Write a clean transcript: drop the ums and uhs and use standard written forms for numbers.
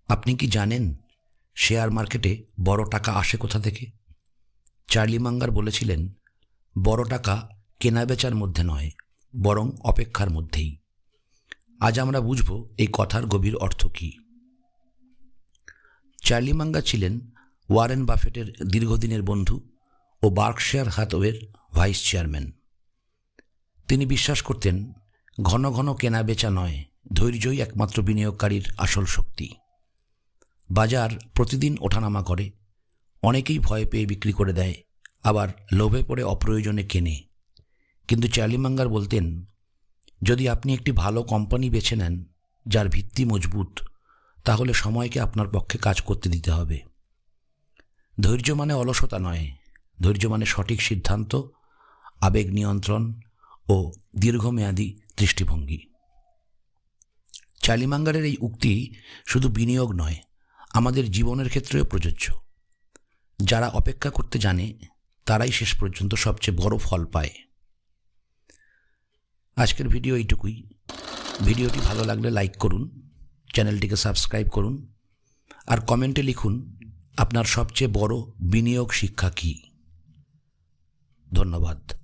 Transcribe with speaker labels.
Speaker 1: আপনি কি জানেন শেয়ার মার্কেটে বড় টাকা আসে কোথা থেকে? চার্লি মাঙ্গার বলেছিলেন, বড় টাকা কেনাবেচার মধ্যে নয়, বরং অপেক্ষার মধ্যেই। আজ আমরা বুঝব এই কথার গভীর অর্থ কী। চার্লি মাঙ্গা ছিলেন ওয়ারেন বাফেটের দীর্ঘদিনের বন্ধু ও বার্কশায়ার হ্যাথওয়ের ভাইস চেয়ারম্যান। তিনি বিশ্বাস করতেন, ঘন ঘন কেনাবেচা নয়, ধৈর্যই একমাত্র বিনিয়োগকারীর আসল শক্তি। বাজার প্রতিদিন ওঠানামা করে, অনেকেই ভয় পেয়ে বিক্রি করে দেয়, আবার লোভে পড়ে অপ্রয়োজনে কেনে। কিন্তু চার্লি মাঙ্গার বলতেন, যদি আপনি একটি ভালো কোম্পানি বেছে নেন যার ভিত্তি মজবুত, তাহলে সময়কে আপনার পক্ষে কাজ করতে দিতে হবে। ধৈর্য মানে অলসতা নয়, ধৈর্য মানে সঠিক সিদ্ধান্ত, আবেগ নিয়ন্ত্রণ ও দীর্ঘমেয়াদী দৃষ্টিভঙ্গি। চার্লি মাঙ্গারের এই উক্তি শুধু বিনিয়োগ নয়, আমাদের জীবনের ক্ষেত্রেও প্রযোজ্য। যারা অপেক্ষা করতে জানে তারাই শেষ পর্যন্ত সবচেয়ে বড় ফল পায়। আজকের ভিডিও এইটুকুই। ভিডিওটি ভালো লাগলে লাইক করুন, চ্যানেলটিকে সাবস্ক্রাইব করুন, আর কমেন্টে লিখুন আপনার সবচেয়ে বড় বিনিয়োগ শিক্ষা কী। ধন্যবাদ।